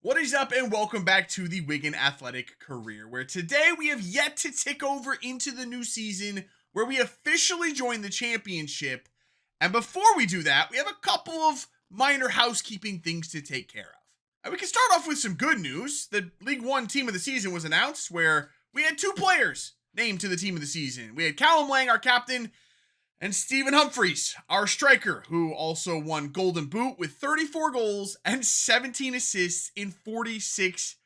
What is up, and welcome back to the Wigan Athletic career, where today we have yet to tick over into the new season where we officially join the championship. And before we do that, we have a couple of minor housekeeping things to take care of. And we can start off with some good news. The League One team of the season was announced, where we had two players named to the team of the season. We had Callum Lang, our captain, and Stephen Humphreys, our striker, who also won Golden Boot with 34 goals and 17 assists in 46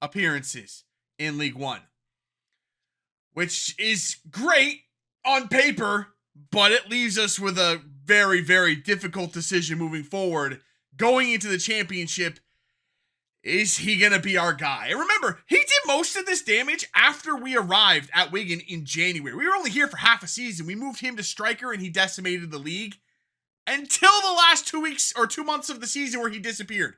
appearances in League One. Which is great on paper, but it leaves us with a very, very difficult decision moving forward. Going into the championship, is he going to be our guy? And remember, he did most of this damage after we arrived at Wigan in January. We were only here for half a season. We moved him to striker and he decimated the league until the last 2 weeks or 2 months of the season where he disappeared.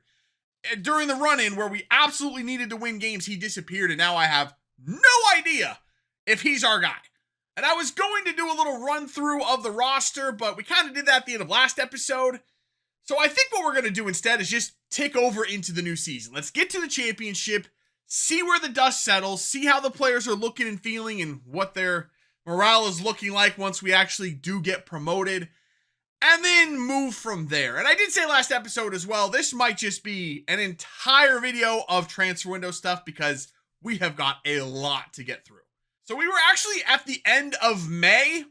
And during the run-in where we absolutely needed to win games, he disappeared, and now I have no idea if he's our guy. And I was going to do a little run-through of the roster, but we kind of did that at the end of last episode. So I think what we're going to do instead is just tick over into the new season. Let's get to the championship, see where the dust settles, see how the players are looking and feeling and what their morale is looking like once we actually do get promoted, and then move from there. And I did say last episode as well, this might just be an entire video of transfer window stuff because we have got a lot to get through. So we were actually at the end of May,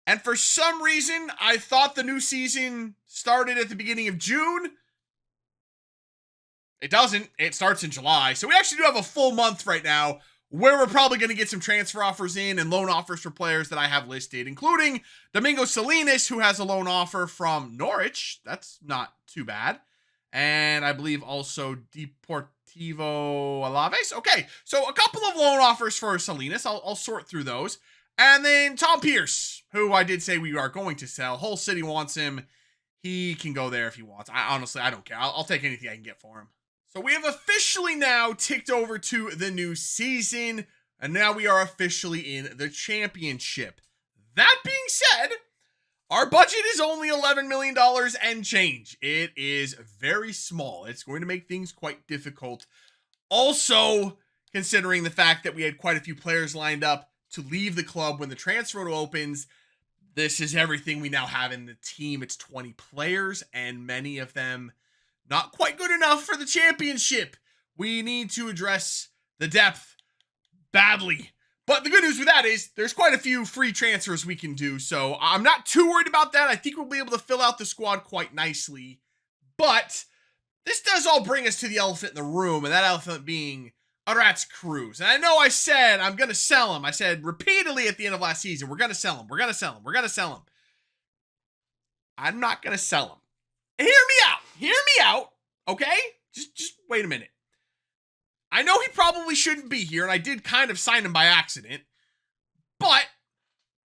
and for some reason, I thought the new season started at the beginning of June. It doesn't. It starts in July. So we actually do have a full month right now where we're probably going to get some transfer offers in and loan offers for players that I have listed, including Domingo Salinas, who has a loan offer from Norwich. That's not too bad. And I believe also Deportivo Alaves. Okay, so a couple of loan offers for Salinas. I'll sort through those. And then Tom Pierce, who I did say we are going to sell. Hull City wants him. He can go there if he wants. I don't care. I'll take anything I can get for him. So we have officially now ticked over to the new season, and now we are officially in the championship. That being said, our budget is only $11 million and change. It is very small. It's going to make things quite difficult. Also, considering the fact that we had quite a few players lined up to leave the club when the transfer window opens, this is everything we now have in the team. It's 20 players, and many of them not quite good enough for the championship. We need to address the depth badly. But the good news with that is there's quite a few free transfers we can do, so I'm not too worried about that. I think we'll be able to fill out the squad quite nicely. But this does all bring us to the elephant in the room, and that elephant being Arats Cruz. And I know I said I'm going to sell him. I said repeatedly at the end of last season, we're going to sell him. We're going to sell him. We're going to sell him. I'm not going to sell him. Hear me out. Hear me out. Okay? Just wait a minute. I know he probably shouldn't be here, and I did kind of sign him by accident, but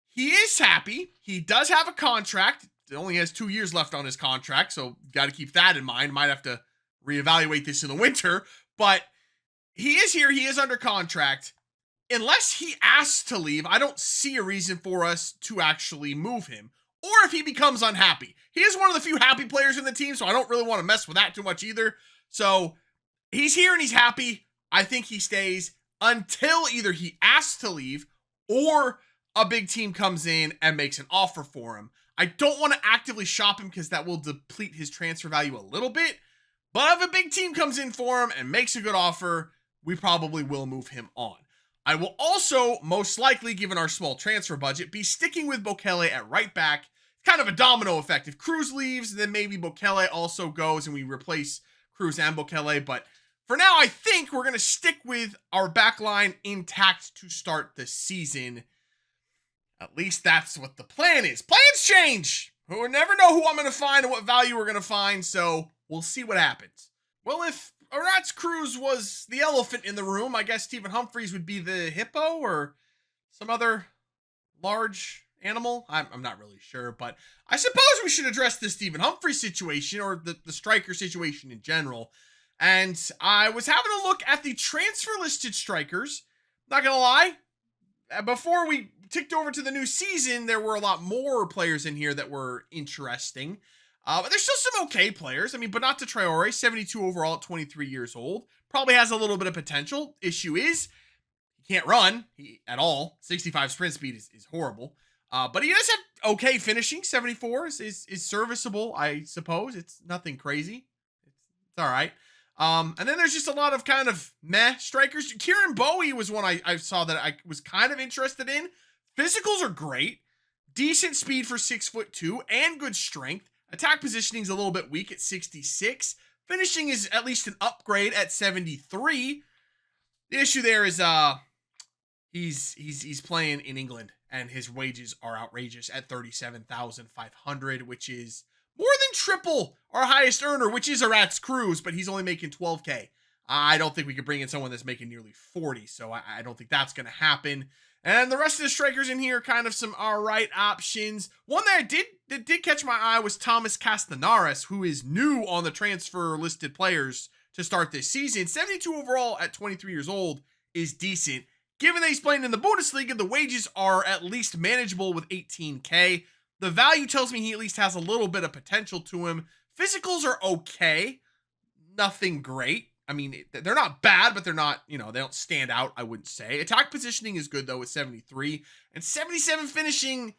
he is happy. He does have a contract. It only has 2 years left on his contract, so got to keep that in mind. Might have to reevaluate this in the winter, but he is here. He is under contract. Unless he asks to leave, I don't see a reason for us to actually move him, or if he becomes unhappy. He is one of the few happy players in the team, so I don't really want to mess with that too much either. So he's here and he's happy. I think he stays until either he asks to leave or a big team comes in and makes an offer for him. I don't want to actively shop him because that will deplete his transfer value a little bit. But if a big team comes in for him and makes a good offer, we probably will move him on. I will also, most likely, given our small transfer budget, be sticking with Bokele at right back. Kind of a domino effect. If Cruz leaves, then maybe Bokele also goes and we replace Cruz and Bokele. But for now, I think we're going to stick with our back line intact to start the season. At least that's what the plan is. Plans change. We'll never know who I'm going to find and what value we're going to find, so we'll see what happens. Well, if Arats Cruz was the elephant in the room, I guess Stephen Humphreys would be the hippo or some other large animal. I'm not really sure, but I suppose we should address the Stephen Humphreys situation or the striker situation in general. And I was having a look at the transfer listed strikers. Not gonna lie, before we ticked over to the new season, there were a lot more players in here that were interesting. But there's still some okay players. I mean, Bonata Traore, 72 overall at 23 years old. Probably has a little bit of potential. Issue is, he can't run at all. 65 sprint speed is horrible. But he does have okay finishing. 74 is serviceable, I suppose. It's nothing crazy. It's all right. And then there's just a lot of kind of meh strikers. Kieran Bowie was one I saw that I was kind of interested in. Physicals are great. Decent speed for 6'2" and good strength. Attack positioning is a little bit weak at 66. Finishing is at least an upgrade at 73. The issue there is he's playing in England and his wages are outrageous at $37,500, which is more than triple our highest earner, which is Aratz Cruz, but he's only making $12K. I don't think we could bring in someone that's making nearly 40, so I don't think that's going to happen. And the rest of the strikers in here, kind of some all right options. One that did catch my eye was Thomas Castanares, who is new on the transfer listed players to start this season. 72 overall at 23 years old is decent. Given that he's playing in the Bundesliga, the wages are at least manageable with $18K. The value tells me he at least has a little bit of potential to him. Physicals are okay. Nothing great. I mean, they're not bad, but they're not, they don't stand out, I wouldn't say. Attack positioning is good, though, with 73. And 77 finishing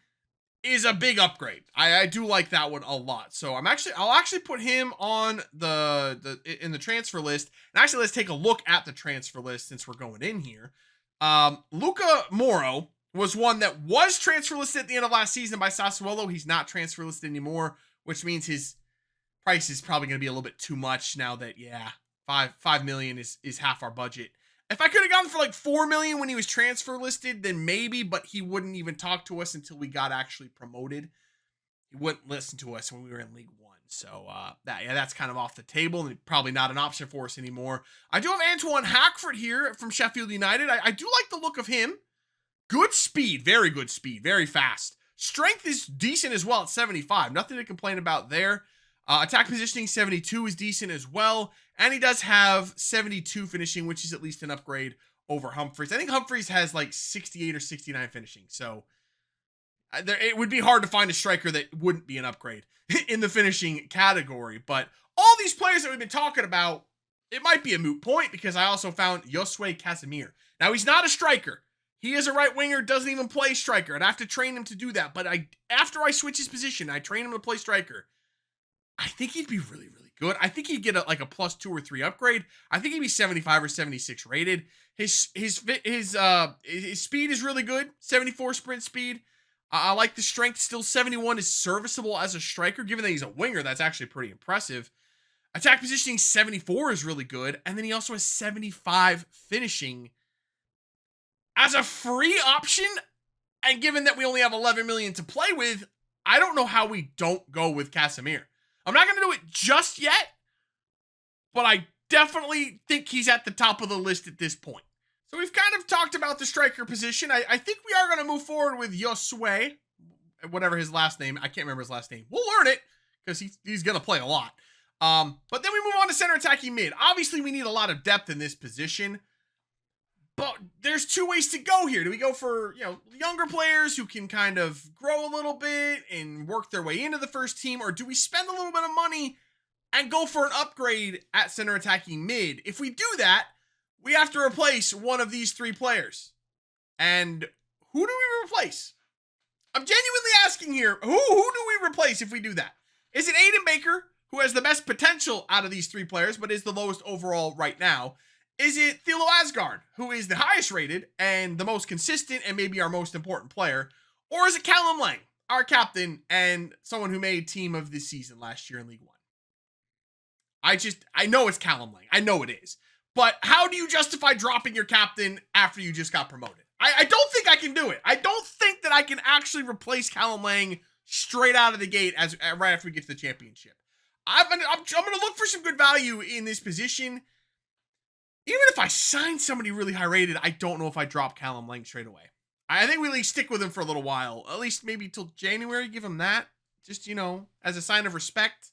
is a big upgrade. I do like that one a lot. So I'll actually put him on in the transfer list. And actually, let's take a look at the transfer list since we're going in here. Luca Moro was one that was transfer listed at the end of last season by Sassuolo. He's not transfer listed anymore, which means his price is probably going to be a little bit too much now that, $5 million is half our budget. If I could have gone for like $4 million when he was transfer listed, then maybe, but he wouldn't even talk to us until we got actually promoted. He wouldn't listen to us when we were in League One. So that's kind of off the table and probably not an option for us anymore. I do have Antoine Hackford here from Sheffield United. I do like the look of him. Good speed, very good speed, very fast. Strength is decent as well at 75. Nothing to complain about there. Attack positioning 72 is decent as well. And he does have 72 finishing, which is at least an upgrade over Humphreys. I think Humphreys has like 68 or 69 finishing. So it would be hard to find a striker that wouldn't be an upgrade in the finishing category. But all these players that we've been talking about, it might be a moot point because I also found Josue Casimir. Now, he's not a striker. He is a right winger, doesn't even play striker. I'd have to train him to do that. But after I switch his position, I train him to play striker. I think he'd be really, really good. I think he'd get a +2 or 3 upgrade. I think he'd be 75 or 76 rated. His speed is really good. 74 sprint speed. I like the strength still. 71 is serviceable as a striker. Given that he's a winger, that's actually pretty impressive. Attack positioning 74 is really good. And then he also has 75 finishing as a free option. And given that we only have 11 million to play with, I don't know how we don't go with Casemiro. I'm not going to do it just yet, but I definitely think he's at the top of the list at this point. So we've kind of talked about the striker position. I think we are going to move forward with Josue, whatever his last name. I can't remember his last name. We'll learn it because he's going to play a lot. But then we move on to center attacking mid. Obviously, we need a lot of depth in this position. But there's 2 ways to go here. Do we go for, younger players who can kind of grow a little bit and work their way into the first team? Or do we spend a little bit of money and go for an upgrade at center attacking mid? If we do that, we have to replace one of these 3 players. And who do we replace? I'm genuinely asking here, who do we replace if we do that? Is it Aiden Baker, who has the best potential out of these 3 players, but is the lowest overall right now? Is it Thilo Asgard, who is the highest rated and the most consistent and maybe our most important player? Or is it Callum Lang, our captain and someone who made team of the season last year in League One? I know it's Callum Lang. I know it is. But how do you justify dropping your captain after you just got promoted? I don't think I can do it. I don't think that I can actually replace Callum Lang straight out of the gate right after we get to the championship. I'm going to look for some good value in this position. Even if I sign somebody really high rated, I don't know if I drop Callum Lang straight away. I think we at least stick with him for a little while. At least maybe till January, give him that. Just, as a sign of respect.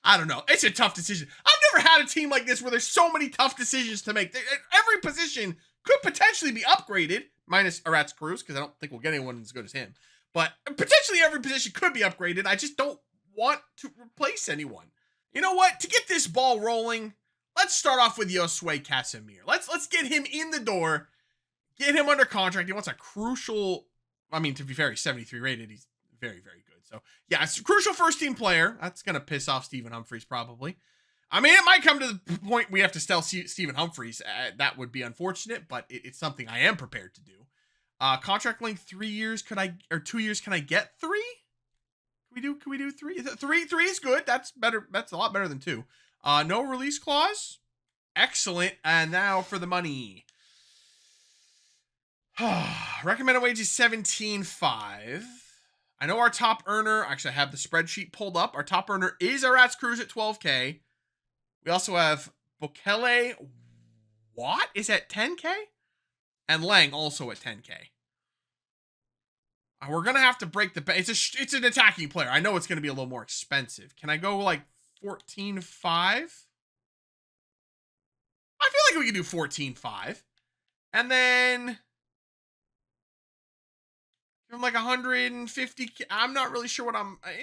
I don't know. It's a tough decision. I've never had a team like this where there's so many tough decisions to make. Every position could potentially be upgraded, minus Aratz Cruz, because I don't think we'll get anyone as good as him. But potentially every position could be upgraded. I just don't want to replace anyone. You know what? To get this ball rolling, let's start off with Josue Casimir. Let's get him in the door, get him under contract. He wants a crucial, I mean, to be fair, he's 73 rated. He's very, very good. So, yeah, it's a crucial first-team player. That's going to piss off Stephen Humphries, probably. I mean, it might come to the point we have to sell Stephen Humphries. That would be unfortunate, but it's something I am prepared to do. Contract length 3 years. 2 years? Can I get 3? Can we do 3? Three is good. That's better. That's a lot better than 2. No release clause. Excellent. And now for the money. Recommended wage is $17.5. I know our top earner, actually I have the spreadsheet pulled up. Our top earner is Arats Cruz at $12K. We also have Bokele Watt is at $10K. And Lang also at $10K. We're going to have to break the bank. It's an attacking player. I know it's going to be a little more expensive. Can I go like 14.5? I feel like we can do 14.5. And then give him like 150. I'm not really sure what I'm. 150.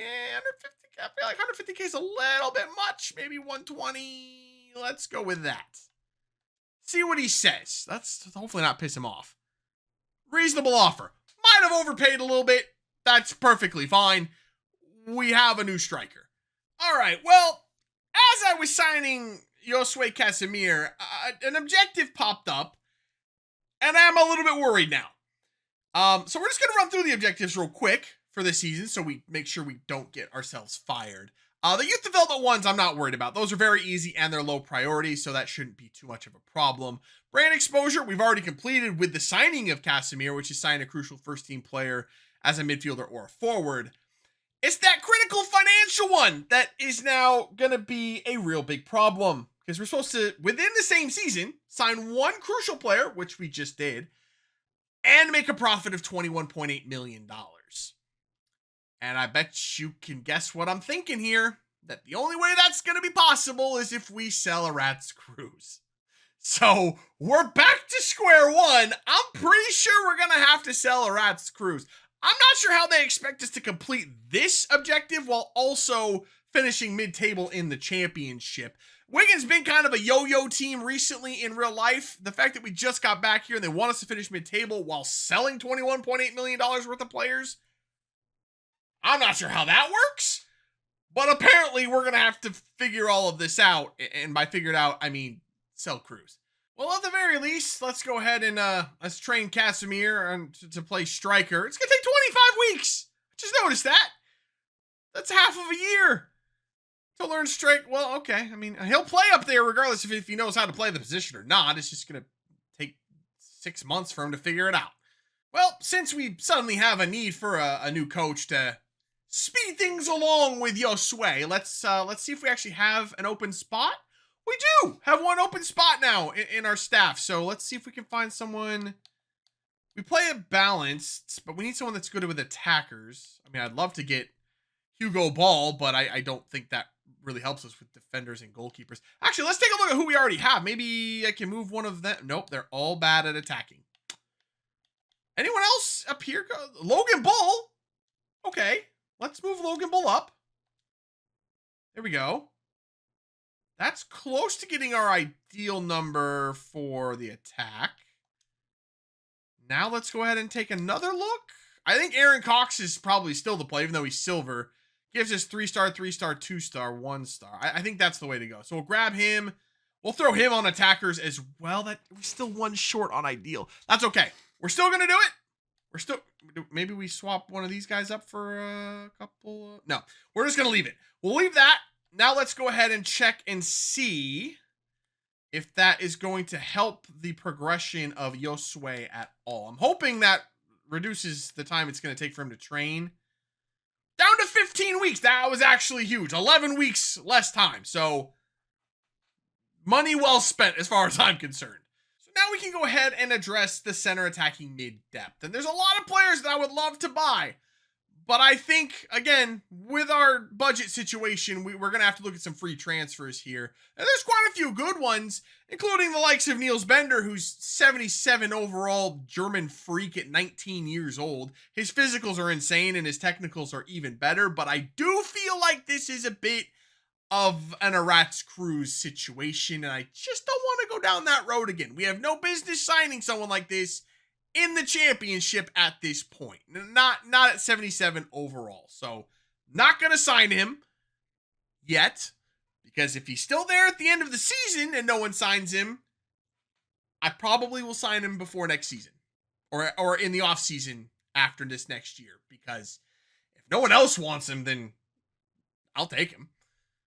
I feel like 150K is a little bit much. Maybe 120. Let's go with that. See what he says. Let's hopefully not piss him off. Reasonable offer. Might have overpaid a little bit. That's perfectly fine. We have a new striker. All right. Well, as I was signing Josue Casimir, an objective popped up, and I'm a little bit worried now. So we're just going to run through the objectives real quick for this season so we make sure we don't get ourselves fired. The youth development ones I'm not worried about. Those are very easy and they're low priority, so that shouldn't be too much of a problem. Brand exposure, we've already completed with the signing of Casimir, which is signing a crucial first-team player as a midfielder or a forward. It's that critical financial one that is now going to be a real big problem because we're supposed to, within the same season, sign one crucial player, which we just did, and make a profit of $21.8 million. And I bet you can guess what I'm thinking here, that the only way that's going to be possible is if we sell Arats Cruz. So we're back to square one. I'm pretty sure we're going to have to sell Arats Cruz. I'm not sure how they expect us to complete this objective while also finishing mid-table in the championship. Wigan's been kind of a yo-yo team recently in real life. The fact that we just got back here and they want us to finish mid-table while selling $21.8 million worth of players, I'm not sure how that works, but apparently we're going to have to figure all of this out. And by figure it out, I mean sell Cruz. Well, at the very least, let's go ahead and let's train Casimir to play striker. It's going to take 25 weeks. Just noticed that. That's half of a year to learn strike. Well, okay. I mean, he'll play up there regardless if he knows how to play the position or not. It's just going to take 6 months for him to figure it out. Well, since we suddenly have a need for a new coach to speed things along with Josue, let's see if we actually have an open spot. We do have one open spot now in our staff. So let's see if we can find someone. We play it balanced, but we need someone that's good with attackers. I mean, I'd love to get Hugo Ball, but I don't think that really helps us with defenders and goalkeepers. Actually, let's take a look at who we already have. Maybe I can move one of them. Nope, they're all bad at attacking. Anyone else up here? Logan Bull. Okay, let's move Logan Bull up. There we go. That's close to getting our ideal number for the attack. Now let's go ahead and take another look. I think Aaron Cox is probably still the play, even though he's silver. Gives us 3-star, 3-star, 2-star, 1-star. I think that's the way to go. So we'll grab him. We'll throw him on attackers as well. That we're still one short on ideal. That's okay. We're still going to do it. We're still, maybe we swap one of these guys up for a couple. No, we're just going to leave it. We'll leave that. Now let's go ahead and check and see if that is going to help the progression of Josue at all. I'm hoping that reduces the time it's going to take for him to train. Down to 15 weeks. That was actually huge. 11 weeks less time. So money well spent as far as I'm concerned. So now we can go ahead and address the center attacking mid-depth. And there's a lot of players that I would love to buy. But I think, again, with our budget situation, we're going to have to look at some free transfers here. And there's quite a few good ones, including the likes of Niels Bender, who's 77 overall German freak at 19 years old. His physicals are insane and his technicals are even better, but I do feel like this is a bit of an Aratz Cruz situation, and I just don't want to go down that road again. We have no business signing someone like this in the championship at this point. Not at 77 overall. So not going to sign him yet, because if he's still there at the end of the season and no one signs him, I probably will sign him before next season or in the off season after this next year, because if no one else wants him, then I'll take him.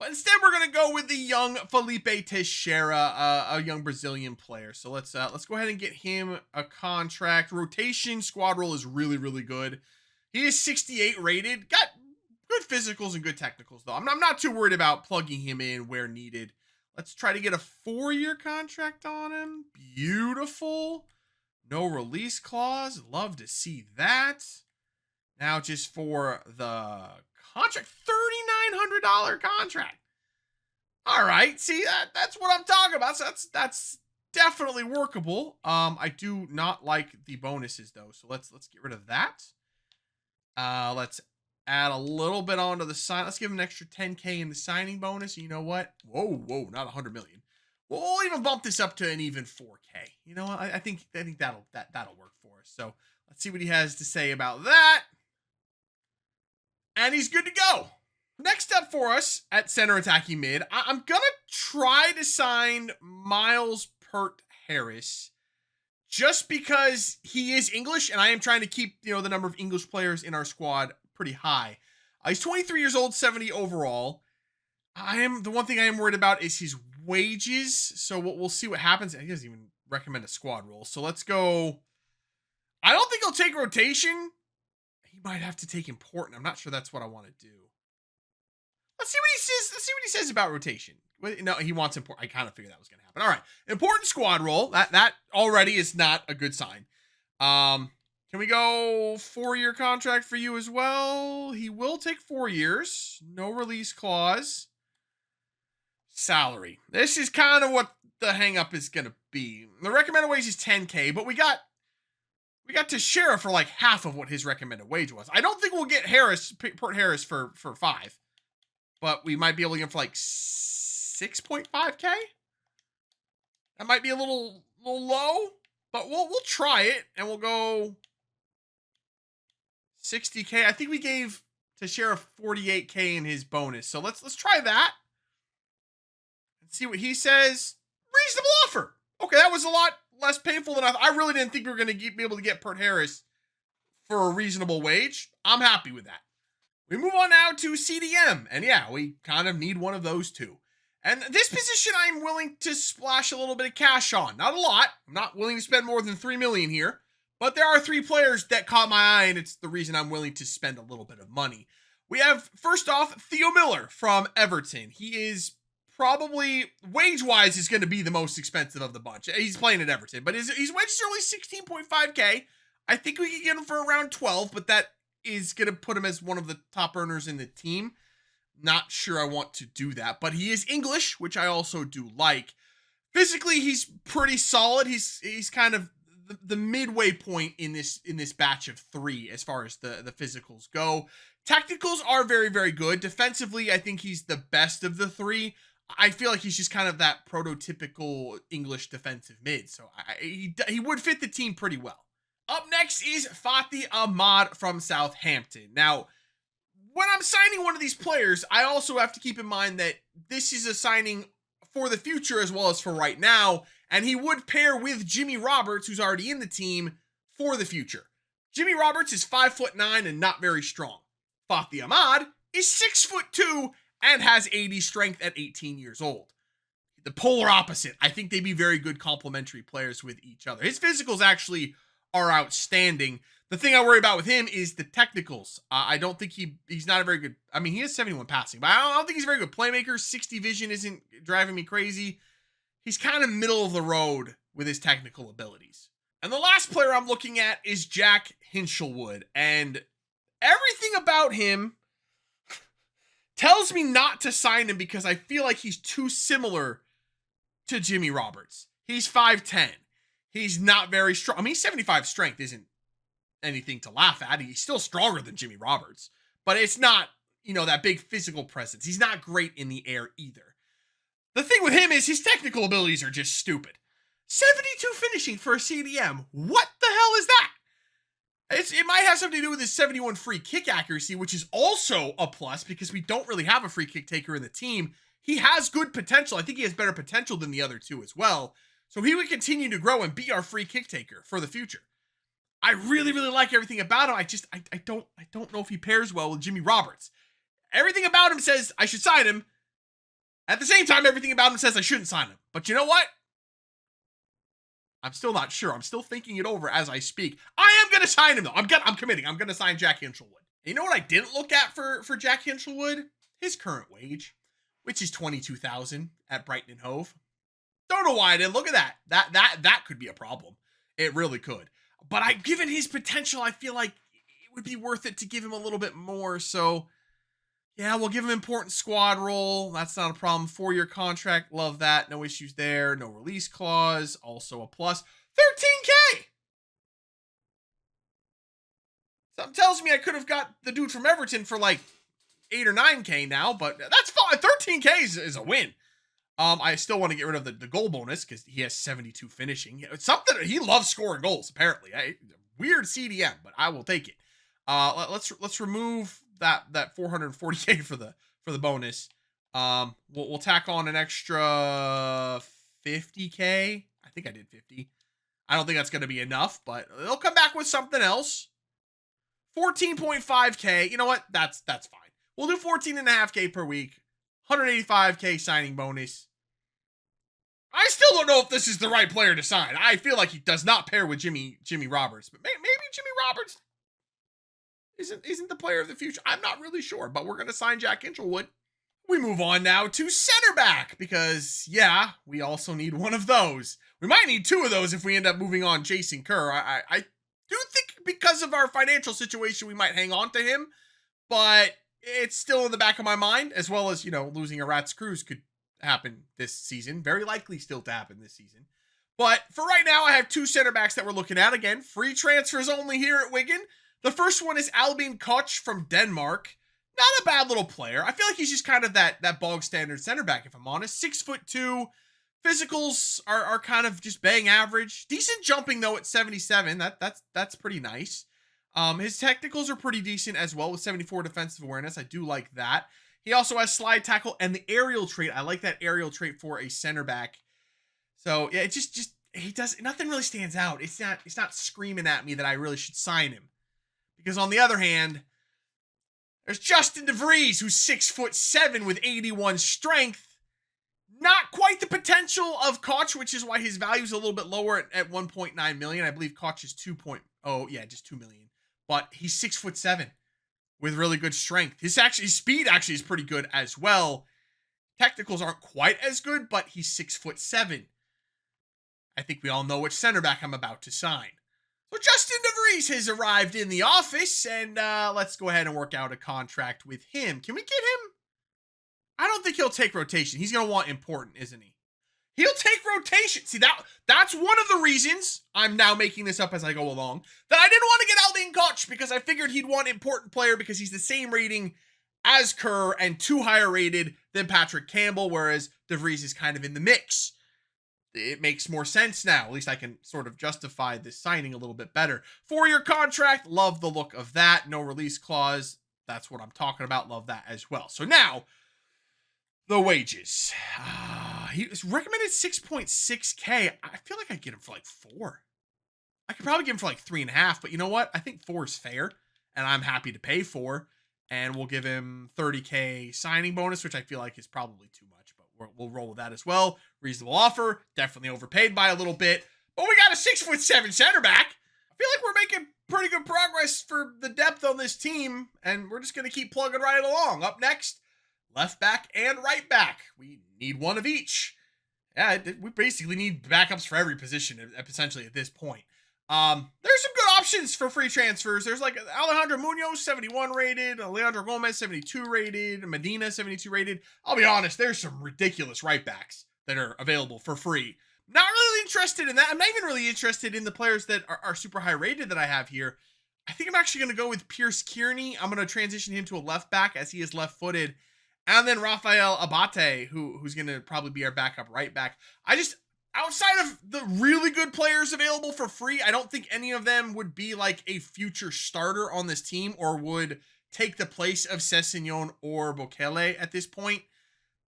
But instead, we're going to go with the young Felipe Teixeira, a young Brazilian player. So let's go ahead and get him a contract. Rotation squad roll is really, really good. He is 68 rated. Got good physicals and good technicals, though. I'm not too worried about plugging him in where needed. Let's try to get a 4-year contract on him. Beautiful. No release clause. Love to see that. Now, just for the contract, $3,900 contract. All right, see, that's what I'm talking about. So that's definitely workable. I do not like the bonuses though, so let's get rid of that. Let's add a little bit onto the sign. Let's give him an extra 10K in the signing bonus. You know what? Whoa, not 100 million. We'll even bump this up to an even 4K. You know what? I think that'll work for us. So let's see what he has to say about that. And he's good to go. Next up for us at center attacking mid, I'm going to try to sign Miles Pert Harris just because he is English, and I am trying to keep, the number of English players in our squad pretty high. He's 23 years old, 70 overall. The one thing I am worried about is his wages, so we'll see what happens. He doesn't even recommend a squad roll, so let's go. I don't think he'll take rotation. He might have to take important. I'm not sure that's what I want to do. Let's see what he says. Let's see what he says about rotation. No, he wants important. I kind of figured that was going to happen. All right. Important squad roll. That already is not a good sign. Can we go 4-year contract for you as well? He will take 4 years. No release clause. Salary. This is kind of what the hang up is going to be. The recommended wage is 10K, but we got Teixeira for like half of what his recommended wage was. I don't think we'll get Pert Harris for 5, but we might be able to get him for like 6.5K. That might be a little low, but we'll try it, and we'll go 60K. I think we gave Teixeira 48K in his bonus, so let's try that and see what he says. Reasonable offer. Okay, that was a lot less painful than I really didn't think we were going to be able to get Pert Harris for a reasonable wage. I'm happy with that. We move on now to CDM, and yeah, we kind of need one of those two. And this position I'm willing to splash a little bit of cash on. Not a lot. I'm not willing to spend more than $3 million here, but there are 3 players that caught my eye, and it's the reason I'm willing to spend a little bit of money. We have, first off, Theo Miller from Everton. He is probably, wage-wise, is going to be the most expensive of the bunch. He's playing at Everton, but his wages are only 16.5K. I think we could get him for around 12, but that is going to put him as one of the top earners in the team. Not sure I want to do that, but he is English, which I also do like. Physically, he's pretty solid. He's kind of the midway point in this batch of 3 as far as the physicals go. Technicals are very, very good. Defensively, I think he's the best of the 3. I feel like he's just kind of that prototypical English defensive mid, so he would fit the team pretty well. Up next is Fatih Ahmad from Southampton. Now, when I'm signing one of these players, I also have to keep in mind that this is a signing for the future as well as for right now, and he would pair with Jimmy Roberts, who's already in the team, for the future. Jimmy Roberts is 5'9" and not very strong. Fatih Ahmad is 6'2" and has 80 strength at 18 years old. The polar opposite. I think they'd be very good complementary players with each other. His physicals actually are outstanding. The thing I worry about with him is the technicals. I don't think he's not a very good, he has 71 passing, but I don't think he's a very good playmaker. 60 vision isn't driving me crazy. He's kind of middle of the road with his technical abilities. And the last player I'm looking at is Jack Hinchelwood. And everything about him tells me not to sign him because I feel like he's too similar to Jimmy Roberts. He's 5'10". He's not very strong. I mean, 75 strength isn't anything to laugh at. He's still stronger than Jimmy Roberts, but it's not, that big physical presence. He's not great in the air either. The thing with him is his technical abilities are just stupid. 72 finishing for a CDM. What the hell is that? It might have something to do with his 71 free kick accuracy, which is also a plus because we don't really have a free kick taker in the team. He has good potential. I think he has better potential than the other two as well. So he would continue to grow and be our free kick taker for the future. I really, really like everything about him. I don't know if he pairs well with Jimmy Roberts. Everything about him says I should sign him. At the same time, everything about him says I shouldn't sign him. But you know what? I'm still not sure. I'm still thinking it over as I speak. I am going to sign him, though. I'm committing. I'm going to sign Jack Hinchelwood. You know what I didn't look at for Jack Hinchelwood? His current wage, which is $22,000 at Brighton and Hove. Don't know why I didn't look at that. That could be a problem. It really could. But given his potential, I feel like it would be worth it to give him a little bit more. So, yeah, we'll give him important squad role. That's not a problem. 4-year contract. Love that. No issues there. No release clause. Also a plus. $13K. Something tells me I could have got the dude from Everton for like 8 or 9K now, but that's fine. 13K is a win. I still want to get rid of the goal bonus because he has 72 finishing. It's something he loves scoring goals, apparently. Weird CDM, but I will take it. Let's remove that 440K for the bonus. We'll tack on an extra 50K. I think I did 50. I don't think that's going to be enough, but they'll come back with something else. 14.5K. You know what? That's fine. We'll do 14.5K per week. 185K signing bonus. I still don't know if this is the right player to sign. I feel like he does not pair with Jimmy Roberts, but maybe Jimmy Roberts isn't the player of the future. I'm not really sure, but we're going to sign Jack Hinchelwood. We move on now to center back because, yeah, we also need one of those. We might need 2 of those if we end up moving on Jason Kerr. I do think because of our financial situation, we might hang on to him, but it's still in the back of my mind, as well as, losing a Rats Cruz could happen this season. Very likely still to happen this season. But for right now, I have 2 center backs that we're looking at. Again, free transfers only here at Wigan. The first one is Albin Koch from Denmark. Not a bad little player. I feel like he's just kind of that bog standard center back, if I'm honest. 6'2". Physicals are kind of just bang average. Decent jumping, though, at 77. That's pretty nice. His technicals are pretty decent as well with 74 defensive awareness. I do like that. He also has slide tackle and the aerial trait. I like that aerial trait for a center back. So yeah, it just he does nothing really stands out. It's not screaming at me that I really should sign him. Because on the other hand, there's Justin DeVries, who's 6'7" with 81 strength. Not quite the potential of Koch, which is why his value is a little bit lower at 1.9 million. I believe Koch is just 2 million. But he's 6'7" with really good strength. His speed actually is pretty good as well. Technicals aren't quite as good, but he's 6'7". I think we all know which center back I'm about to sign. So Justin DeVries has arrived in the office, and let's go ahead and work out a contract with him. Can we get him? I don't think he'll take rotation. He's going to want important, isn't he? He'll take rotation. See, that's one of the reasons I'm now making this up as I go along, that I didn't want to get Albin Koch because I figured he'd want important player because he's the same rating as Kerr and 2 higher rated than Patrick Campbell, whereas DeVries is kind of in the mix. It makes more sense now. At least I can sort of justify this signing a little bit better. 4-year contract. Love the look of that. No release clause. That's what I'm talking about. Love that as well. So now, the wages. He was recommended 6.6K. I feel like I'd get him for like 4. I could probably give him for like 3.5, but you know what? I think 4 is fair, and I'm happy to pay 4. And we'll give him 30K signing bonus, which I feel like is probably too much, but we'll roll with that as well. Reasonable offer. Definitely overpaid by a little bit, but we got a 6'7" center back. I feel like we're making pretty good progress for the depth on this team, and we're just going to keep plugging right along. Up next, left back and right back. We need one of each. Yeah, we basically need backups for every position, essentially, at this point. There's some good options for free transfers. There's like Alejandro Munoz, 71 rated, Leandro Gomez, 72 rated, Medina, 72 rated. I'll be honest, there's some ridiculous right backs that are available for free. Not really interested in that. I'm not even really interested in the players that are super high rated that I have here. I think I'm actually going to go with Pierce Kearney. I'm going to transition him to a left back as he is left footed. And then Rafael Abate, who's going to probably be our backup right back. Outside of the really good players available for free, I don't think any of them would be like a future starter on this team or would take the place of Sessegnon or Bokele at this point.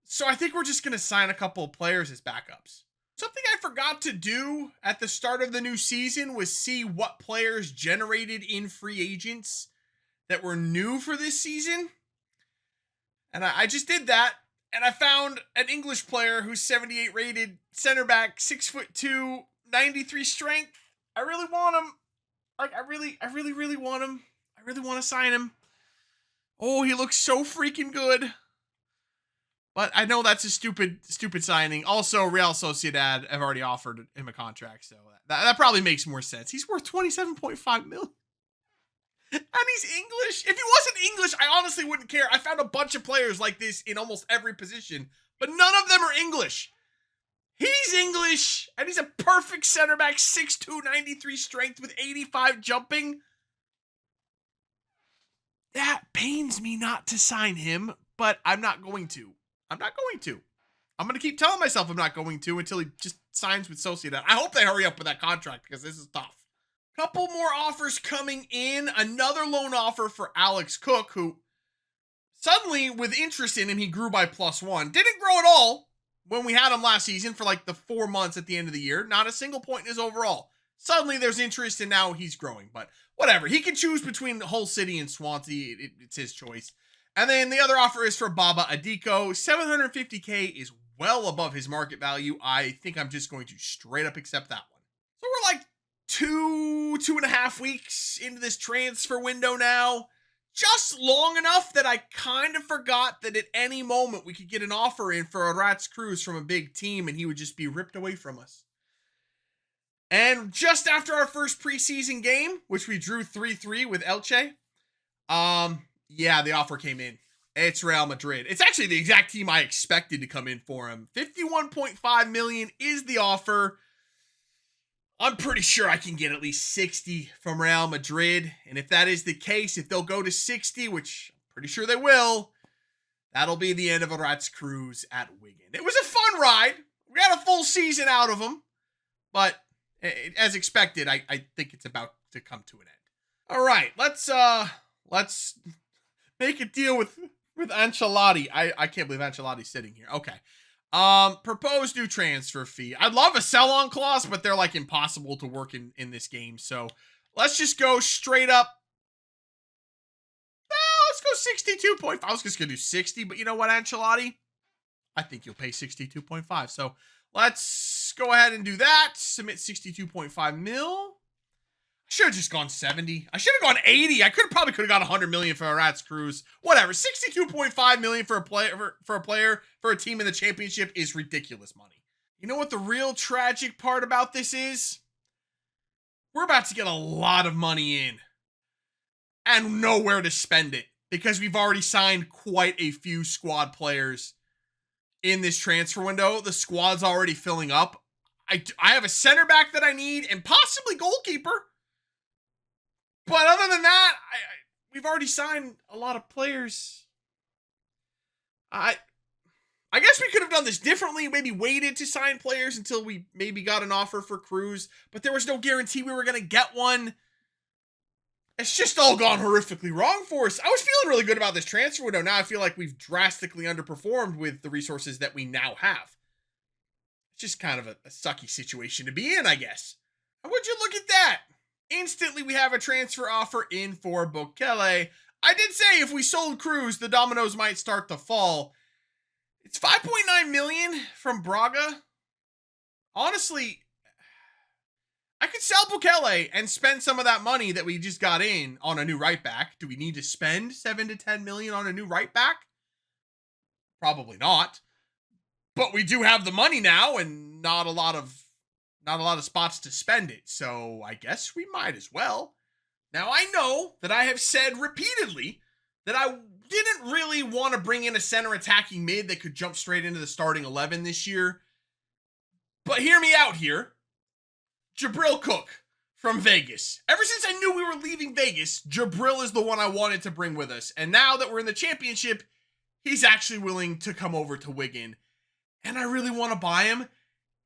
So I think we're just going to sign a couple of players as backups. Something I forgot to do at the start of the new season was see what players generated in free agents that were new for this season. And I just did that. And I found an English player who's 78 rated, center back, 6'2", 93 strength. I really want him. Like, I really want him. I really want to sign him. Oh, he looks so freaking good. But I know that's a stupid signing. Also, Real Sociedad have already offered him a contract, so that probably makes more sense. He's worth $27.5 million. And he's English. If he wasn't English, I honestly wouldn't care. I found a bunch of players like this in almost every position, but none of them are English. He's English, and he's a perfect center back, 6'2", 93 strength with 85 jumping. That pains me not to sign him, but I'm not going to. I'm going to keep telling myself I'm not going to until he just signs with Sociedad. I hope they hurry up with that contract because this is tough. Couple more offers coming in. Another loan offer for Alex Cook, who suddenly, with interest in him, he grew by +1. Didn't grow at all when we had him last season for like the 4 months at the end of the year. Not a single point in his overall. Suddenly there's interest and now he's growing. But whatever. He can choose between Hull City and Swansea. It's his choice. And then the other offer is for Baba Adiko. $750K is well above his market value. I think I'm just going to straight up accept that one. So we're like 2.5 weeks into this transfer window now. Just long enough that I kind of forgot that at any moment we could get an offer in for a Rats Cruz from a big team and he would just be ripped away from us. And just after our first preseason game, which we drew 3-3 with Elche, yeah, the offer came in. It's Real Madrid. It's actually the exact team I expected to come in for him. $51.5 million is the offer. I'm pretty sure I can get at least 60 from Real Madrid. And if that is the case, if they'll go to 60, which I'm pretty sure they will, that'll be the end of a Rats Cruz at Wigan. It was a fun ride. We got a full season out of them. But as expected, I think it's about to come to an end. All right, let's make a deal with Ancelotti. I can't believe Ancelotti's sitting here. Okay. Proposed new transfer fee. I'd love a sell-on clause, but they're like impossible to work in this game. So let's just go straight up. Let's go 62.5. I was just going to do 60, but you know what, Ancelotti? I think you'll pay 62.5. So let's go ahead and do that. Submit 62.5 mil. I should have just gone 70. I should have gone 80. I probably could have got 100 million for a Rats Cruz. Whatever. 62.5 million for a player for a team in the championship is ridiculous money. You know what the real tragic part about this is? We're about to get a lot of money in and nowhere to spend it because we've already signed quite a few squad players in this transfer window. The squad's already filling up. I have a center back that I need and possibly goalkeeper. But other than that, we've already signed a lot of players. I guess we could have done this differently, maybe waited to sign players until we maybe got an offer for Cruz, but there was no guarantee we were going to get one. It's just all gone horrifically wrong for us. I was feeling really good about this transfer window. Now I feel like we've drastically underperformed with the resources that we now have. It's just kind of a sucky situation to be in, I guess. And would you look at that? Instantly, we have a transfer offer in for Bokele. I did say if we sold Cruz, the dominoes might start to fall. It's 5.9 million from Braga. Honestly, I could sell Bokele and spend some of that money that we just got in on a new right back. Do we need to spend 7 to 10 million on a new right back? Probably not. But we do have the money now and not a lot of not a lot of spots to spend it. So I guess we might as well. Now, I know that I have said repeatedly that I didn't really want to bring in a center attacking mid that could jump straight into the starting 11 this year. But hear me out here. Jabril Cook from Vegas. Ever since I knew we were leaving Vegas, Jabril is the one I wanted to bring with us. And now that we're in the championship, he's actually willing to come over to Wigan. And I really want to buy him.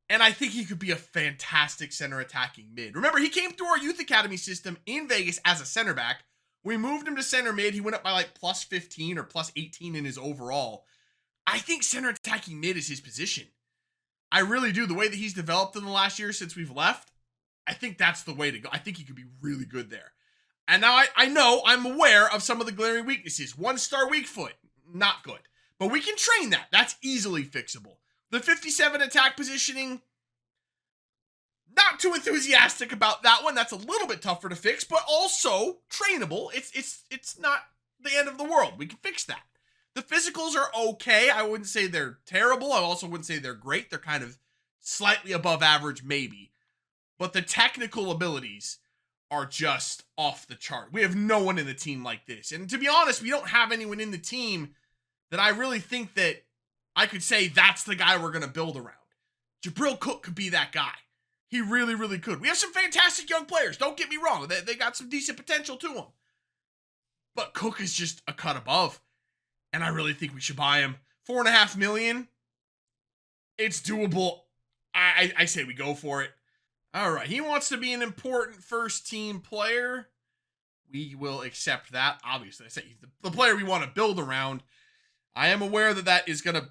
And I think he could be a fantastic center attacking mid. Remember, he came through our youth academy system in Vegas as a center back. We moved him to center mid. He went up by like plus 15 or plus 18 in his overall. I think center attacking mid is his position. I really do. The way that he's developed in the last year since we've left, I think that's the way to go. I think he could be really good there. And now I know, I'm aware of some of the glaring weaknesses. 1-star weak foot, not good. But we can train that. That's easily fixable. The 57 attack positioning, not too enthusiastic about that one. That's a little bit tougher to fix, but also trainable. It's not the end of the world. We can fix that. The physicals are okay. I wouldn't say they're terrible. I also wouldn't say they're great. They're kind of slightly above average, maybe. But the technical abilities are just off the chart. We have no one in the team like this. And to be honest, we don't have anyone in the team that I really think that I could say that's the guy we're going to build around. Jabril Cook could be that guy. He really, really could. We have some fantastic young players. Don't get me wrong. They got some decent potential to them. But Cook is just a cut above. And I really think we should buy him. $4.5 million. It's doable. I say we go for it. All right. He wants to be an important first team player. We will accept that. Obviously, I say he's the player we want to build around. I am aware that that is going to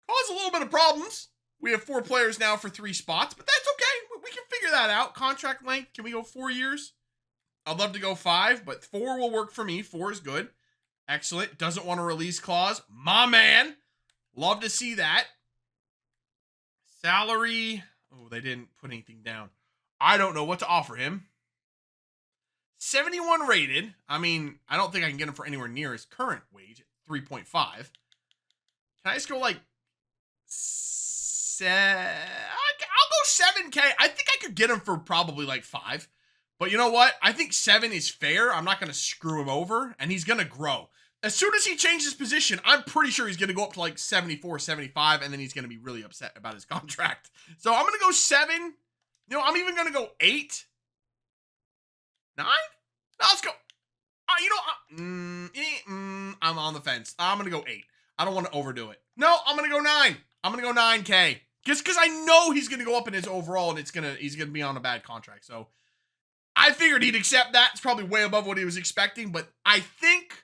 cause a little bit of problems. We have 4 players now for 3 spots, but that's okay. We can figure that out. Contract length, can we go 4 years? I'd love to go 5, but 4 will work for me. 4 is good. Excellent. Doesn't want a release clause. My man. Love to see that. Salary. Oh, they didn't put anything down. I don't know what to offer him. 71 rated. I mean, I don't think I can get him for anywhere near his current wage. 3.5. Can I just go like I'll go 7K. I think I could get him for probably like 5. But you know what? I think 7 is fair. I'm not going to screw him over, and he's going to grow. As soon as he changes position, I'm pretty sure he's going to go up to like 74, 75, and then he's going to be really upset about his contract. So I'm going to go 7. You know, I'm even going to go 8. 9? No, let's go. I'm on the fence. I'm going to go 8. I don't want to overdo it. No, I'm going to go 9. I'm going to go 9K. Just because I know he's going to go up in his overall, and he's going to be on a bad contract. So I figured he'd accept that. It's probably way above what he was expecting, but I think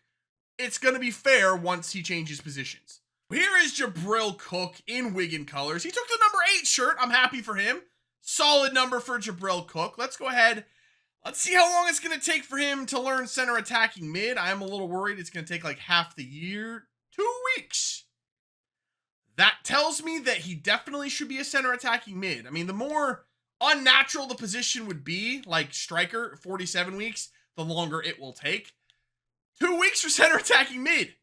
it's going to be fair once he changes positions. Here is Jabril Cook in Wigan colors. He took the number 8 shirt. I'm happy for him. Solid number for Jabril Cook. Let's go ahead. Let's see how long it's going to take for him to learn center attacking mid. I am a little worried it's going to take like half the year. 2 weeks. That tells me that he definitely should be a center attacking mid. I mean, the more unnatural the position would be, like striker, 47 weeks, the longer it will take. 2 weeks for center attacking mid.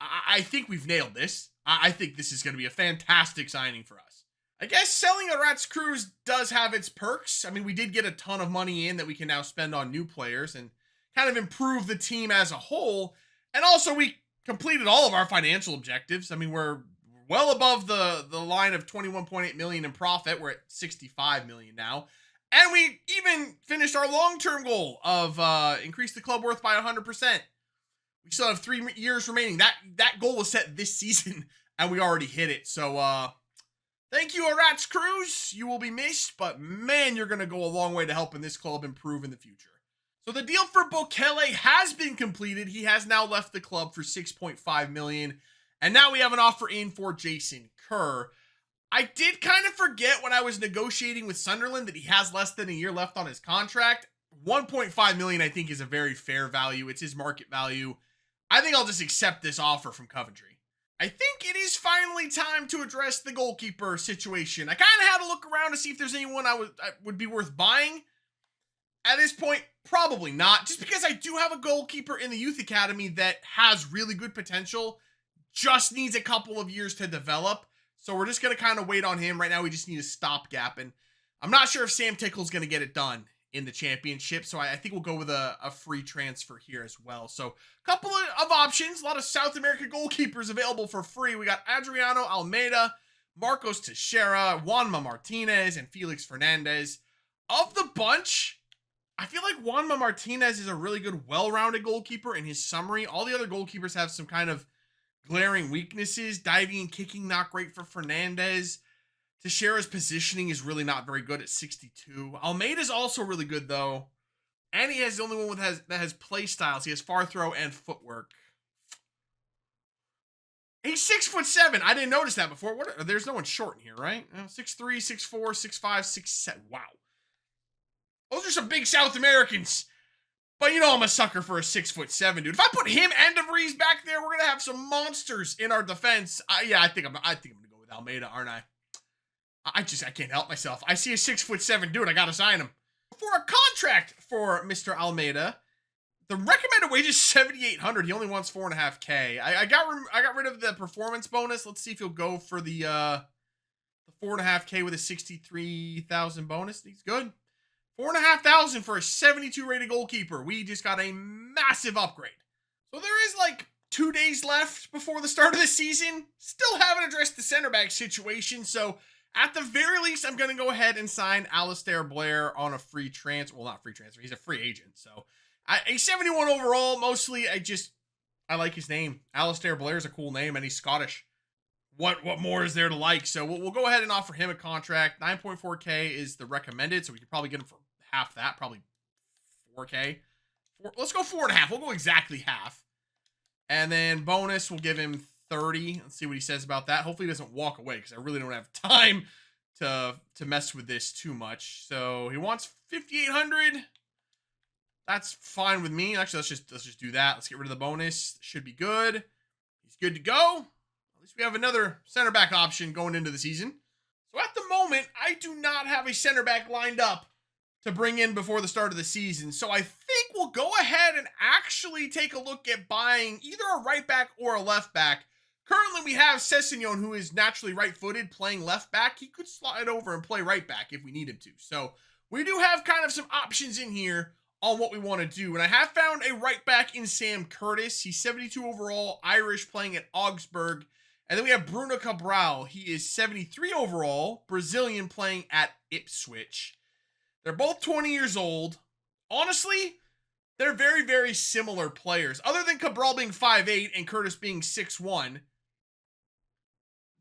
I think we've nailed this. I think this is going to be a fantastic signing for us. I guess selling a Rats Cruz does have its perks. I mean, we did get a ton of money in that we can now spend on new players and kind of improve the team as a whole. And also, we completed all of our financial objectives. I mean, we're well above the line of 21.8 million in profit. We're at 65 million now. And we even finished our long-term goal of increase the club worth by 100%. We still have 3 years remaining. That goal was set this season, and we already hit it. So, thank you, Rats Cruz. You will be missed, but man, you're going to go a long way to helping this club improve in the future. So the deal for Bokele has been completed. He has now left the club for 6.5 million. And now we have an offer in for Jason Kerr. I did kind of forget when I was negotiating with Sunderland that he has less than a year left on his contract. 1.5 million, I think, is a very fair value. It's his market value. I think I'll just accept this offer from Coventry. I think it is finally time to address the goalkeeper situation. I kind of had to look around to see if there's anyone I would be worth buying. At this point, probably not. Just because I do have a goalkeeper in the youth academy that has really good potential, just needs a couple of years to develop. So we're just going to kind of wait on him. Right now, we just need a stopgap. And I'm not sure if Sam Tickle's going to get it done in the championship, so I think we'll go with a free transfer here as well. So a couple of options, a lot of South American goalkeepers available for free. We got Adriano Almeida, Marcos Teixeira, Juanma Martinez, and Felix Fernandez. Of the bunch, I feel like Juanma Martinez is a really good, well-rounded goalkeeper in his summary. All the other goalkeepers have some kind of glaring weaknesses. Diving and kicking, not great for Fernandez. Teixeira's positioning is really not very good at 62. Almeida's also really good, though. And he has the only one that has play styles. He has far throw and footwork. He's 6'7". I didn't notice that before. There's no one short in here, right? 6'3", 6'4", 6'5", 6'7". Wow. Those are some big South Americans. But you know I'm a sucker for a 6'7", dude. If I put him and DeVries back there, we're gonna have some monsters in our defense. Yeah, I think I'm gonna go with Almeida, aren't I? I can't help myself. I see a 6'7" dude. I gotta sign him. For a contract for Mr. Almeida, the recommended wage is $7,800. He only wants $4.5K. I got rid of the performance bonus. Let's see if he'll go for the $4.5K with a 63,000 bonus. He's good. $4,500 for a 72 rated goalkeeper. We just got a massive upgrade. So there is like 2 days left before the start of the season. Still haven't addressed the center back situation. So at the very least, I'm going to go ahead and sign Alistair Blair on a free transfer. Well, not free transfer. He's a free agent. So a 71 overall. Mostly, I like his name. Alistair Blair is a cool name, and he's Scottish. What more is there to like? So we'll go ahead and offer him a contract. 9.4K is the recommended, so we could probably get him for half that, probably 4K. Let's go 4.5. We'll go exactly half. And then bonus, we'll give him 30. Let's see what he says about that. Hopefully he doesn't walk away, because I really don't have time to mess with this too much. So he wants 5,800. That's fine with me. Actually, let's just do that. Let's get rid of the bonus. Should be good. He's good to go. At least we have another center back option going into the season. So at the moment, I do not have a center back lined up to bring in before the start of the season. So I think we'll go ahead and actually take a look at buying either a right back or a left back. Currently, we have Sessegnon, who is naturally right-footed, playing left back. He could slide over and play right back if we need him to. So we do have kind of some options in here on what we want to do. And I have found a right back in Sam Curtis. He's 72 overall, Irish, playing at Augsburg. And then we have Bruno Cabral. He is 73 overall, Brazilian, playing at Ipswich. They're both 20 years old. Honestly, they're very, very similar players. Other than Cabral being 5'8" and Curtis being 6'1",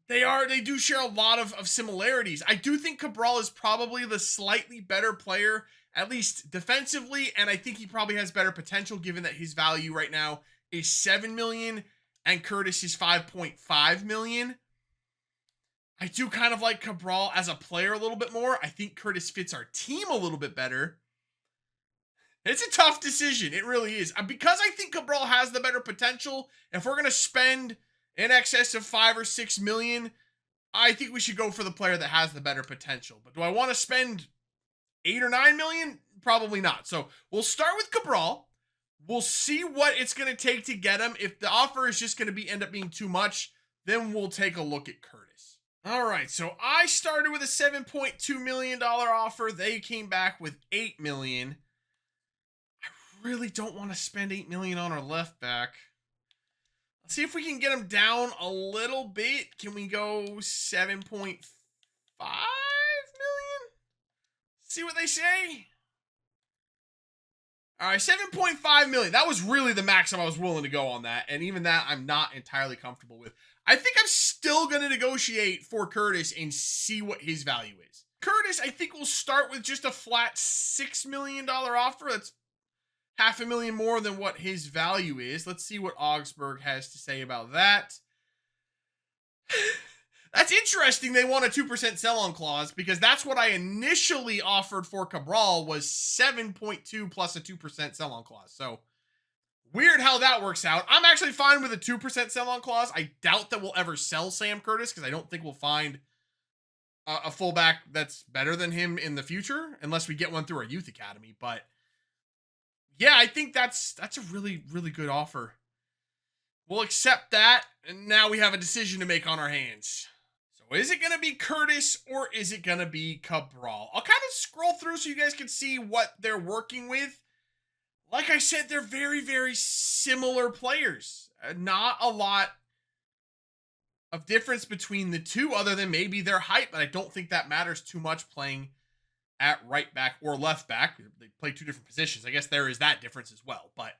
they do share a lot of similarities. I do think Cabral is probably the slightly better player, at least defensively, and I think he probably has better potential given that his value right now is $7 million and Curtis is $5.5 million. I do kind of like Cabral as a player a little bit more. I think Curtis fits our team a little bit better. It's a tough decision. It really is. Because I think Cabral has the better potential, if we're going to spend in excess of 5 or 6 million, I think we should go for the player that has the better potential. But do I want to spend 8 or 9 million? Probably not. So we'll start with Cabral. We'll see what it's going to take to get him. If the offer is just going to end up being too much, then we'll take a look at Curtis. All right, so I started with a $7.2 million offer. They came back with $8 million. I really don't want to spend $8 million on our left back. Let's see if we can get him down a little bit. Can we go 7.5 million? See what they say. All right, 7.5 million. That was really the maximum I was willing to go on that. And even that, I'm not entirely comfortable with. I think I'm still going to negotiate for Curtis and see what his value is. Curtis, I think we'll start with just a flat $6 million offer. That's $500,000 more than what his value is. Let's see what Augsburg has to say about that. That's interesting. They want a 2% sell-on clause because that's what I initially offered for Cabral was 7.2 plus a 2% sell-on clause. So weird how that works out. I'm actually fine with a 2% sell-on clause. I doubt that we'll ever sell Sam Curtis because I don't think we'll find a fullback that's better than him in the future unless we get one through our youth academy. But yeah, I think that's a really, really good offer. We'll accept that, and now we have a decision to make on our hands. So Is it going to be Curtis or is it going to be Cabral? I'll kind of scroll through so you guys can see what they're working with. Like I said, they're very, very similar players. Not a lot of difference between the two other than maybe their height, but I don't think that matters too much playing at right back or left back. They play two different positions. I guess there is that difference as well, but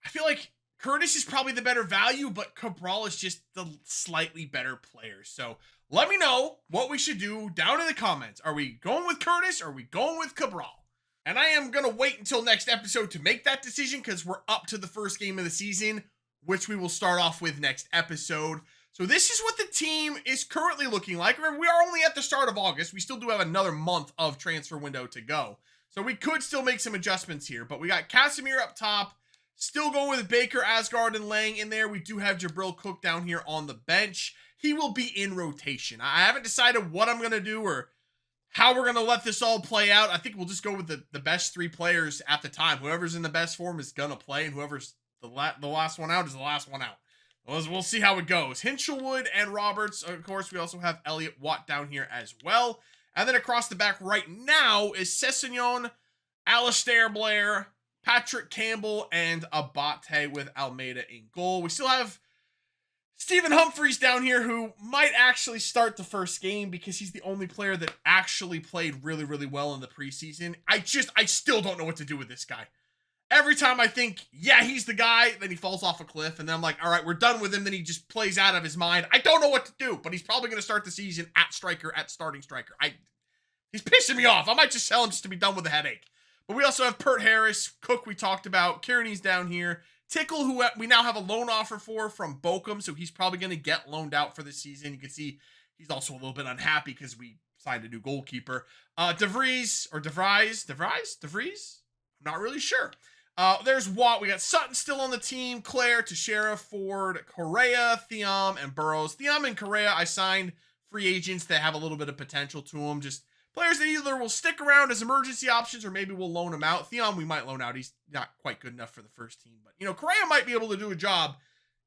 I feel like Curtis is probably the better value, but Cabral is just the slightly better player. So let me know what we should do down in the comments. Are we going with Curtis or are we going with Cabral? And I am going to wait until next episode to make that decision because we're up to the first game of the season, which we will start off with next episode. So this is what the team is currently looking like. Remember, we are only at the start of August. We still do have another month of transfer window to go. So we could still make some adjustments here, but we got Casemiro up top. Still going with Baker, Asgard, and Lang in there. We do have Jabril Cook down here on the bench. He will be in rotation. I haven't decided what I'm going to do or how we're going to let this all play out. I think we'll just go with the best three players at the time. Whoever's in the best form is going to play, and whoever's the last one out is the last one out. We'll see how it goes. Hinchelwood and Roberts. Of course, we also have Elliot Watt down here as well. And then across the back right now is Sessegnon, Alistair Blair, Patrick Campbell, and Abate with Almeida in goal. We still have Stephen Humphreys down here, who might actually start the first game because he's the only player that actually played really, really well in the preseason. I still don't know what to do with this guy. Every time I think, yeah, he's the guy, then he falls off a cliff, and then I'm like, all right, we're done with him. Then he just plays out of his mind. I don't know what to do, but he's probably going to start the season at starting striker. He's pissing me off. I might just sell him just to be done with the headache. But we also have Pert Harris, Cook we talked about, Kearney's down here, Tickle, who we now have a loan offer for from Bochum, so he's probably going to get loaned out for the season. You can see he's also a little bit unhappy because we signed a new goalkeeper. DeVries. I'm not really sure. There's Watt. We got Sutton still on the team, Claire, Teixeira, Ford, Correa, Thiam, and Burrows. Thiam and Correa, I signed free agents that have a little bit of potential to them. Just players that either will stick around as emergency options or maybe we'll loan him out. Thiam, we might loan out. He's not quite good enough for the first team. But, Correa might be able to do a job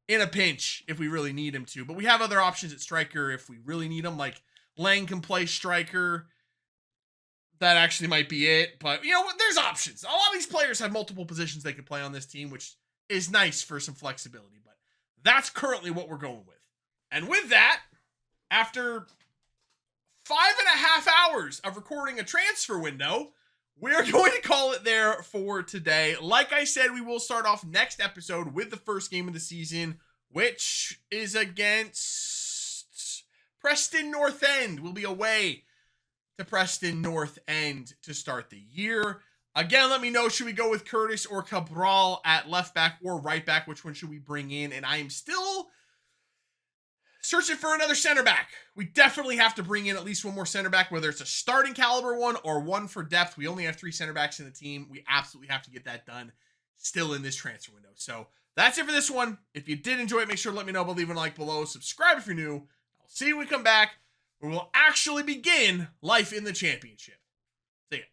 in a pinch if we really need him to. But we have other options at striker if we really need him. Like Lang can play striker. That actually might be it. But, there's options. A lot of these players have multiple positions they could play on this team, which is nice for some flexibility. But that's currently what we're going with. And with that, after 5.5 hours of recording a transfer window, we are going to call it there for today. Like I said, we will start off next episode with the first game of the season, which is against Preston North End. We'll be away to Preston North End to start the year. Again, let me know, should we go with Curtis or Cabral at left back or right back? Which one should we bring in? And I am still searching for another center back. We definitely have to bring in at least one more center back, whether it's a starting caliber one or one for depth. We only have 3 center backs in the team. We absolutely have to get that done still in this transfer window. So that's it for this one. If you did enjoy it, make sure to let me know by leaving a like below. Subscribe if you're new. I'll see you when we come back, where we'll actually begin life in the championship. See ya.